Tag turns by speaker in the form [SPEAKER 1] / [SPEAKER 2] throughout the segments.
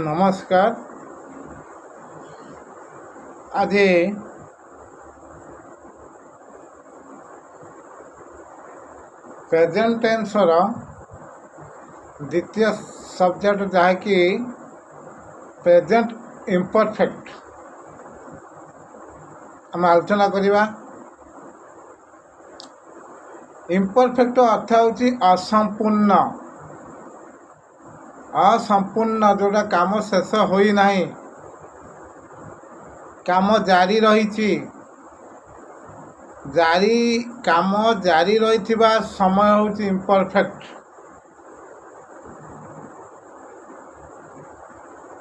[SPEAKER 1] নমস্কার। আজি প্রেজেন্ট টেନ୍ସର ଦ୍ୱିତୀୟ ସବଜେକ୍ଟ ଯାହାକି ପ୍ରେଜେଣ୍ଟ ଇମ୍ପରଫେକ୍ଟ ଆମେ ଆଲୋଚନା କରିବା। ଇମ୍ପରଫେକ୍ଟ ଅର୍ଥ ହେଉଛି ଅସମ୍ପୂର୍ଣ୍ଣ, ଯେଉଁଟା କାମ ଶେଷ ହୋଇନାହିଁ, କାମ ଜାରି ରହିଛି। କାମ ଜାରି ରହିଥିବା ସମୟ ହେଉଛି ଇମ୍ପରଫେକ୍ଟ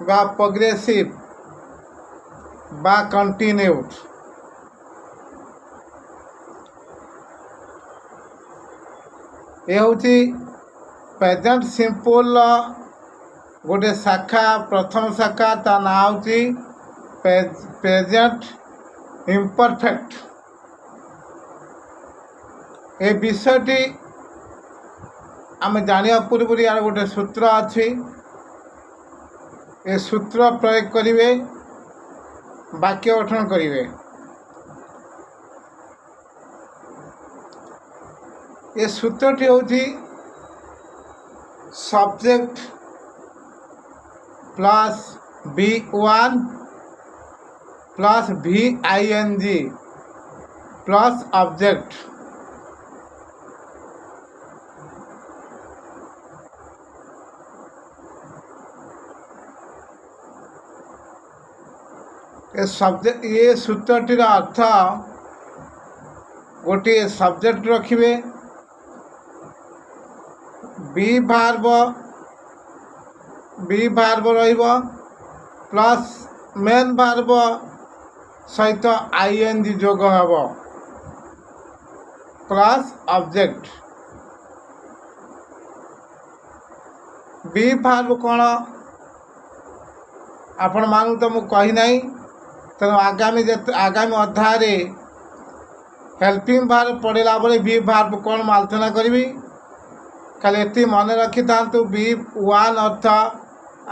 [SPEAKER 1] ବା ପ୍ରୋଗ୍ରେସିଭ ବା କଣ୍ଟିନ୍ୟୁଡ। ଏ ହେଉଛି ପ୍ରେଜେଣ୍ଟ ସିମ୍ପଲର ଗୋଟେ ଶାଖା, ପ୍ରଥମ ଶାଖା, ତା ନାଁ ହେଉଛି ପ୍ରେଜେଣ୍ଟ ଇମ୍ପରଫେକ୍ଟ। ଏ ବିଷୟଟି ଆମେ ଜାଣିବା ପୂର୍ବରୁ ୟାର ଗୋଟେ ସୂତ୍ର ଅଛି। ଏ ସୂତ୍ର ପ୍ରୟୋଗ କରିବେ, ବାକ୍ୟ ଗଠନ କରିବେ। ଏ ସୂତ୍ରଟି ହେଉଛି subject plus V1 plus VING plus object. ଏ ସୂତ୍ରଟିର ଅର୍ଥ, ଗୋଟିଏ ସବଜେକ୍ଟ ରଖିବେ, ବି ଭାର୍ବ ରହିବ, ପ୍ଲସ୍ ମେନ୍ ଭାର୍ବ ସହିତ ING ଯୋଗ ହେବ, ପ୍ଲସ୍ ଅବଜେକ୍ଟ। ବି ଭାର୍ବ କ'ଣ ଆପଣମାନଙ୍କୁ ତ ମୁଁ କହିନାହିଁ, ତେଣୁ ଆଗାମୀ ଅଧ୍ୟାୟରେ ହେଲ୍ପିଂ ଭାର୍ବ ପଢ଼ିଲା ବେଳେ ବି ଭାର୍ବ କ'ଣ ମୁଁ ଆଲୋଚନା କରିବି। ଖାଲି ଏତିକି ମନେ ରଖିଥାନ୍ତୁ, V1 ଅର୍ଥ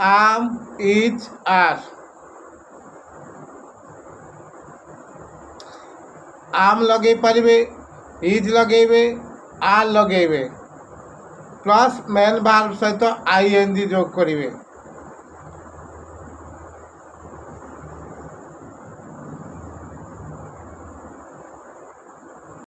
[SPEAKER 1] am, is, are। am ଲଗେଇ ପାରିବେ, is ଲଗେଇବେ, are ଲଗେଇବେ, ପ୍ଲସ୍ ମେନ୍ ଭାର୍ବ ସହିତ ING ଯୋଗ କରିବେ।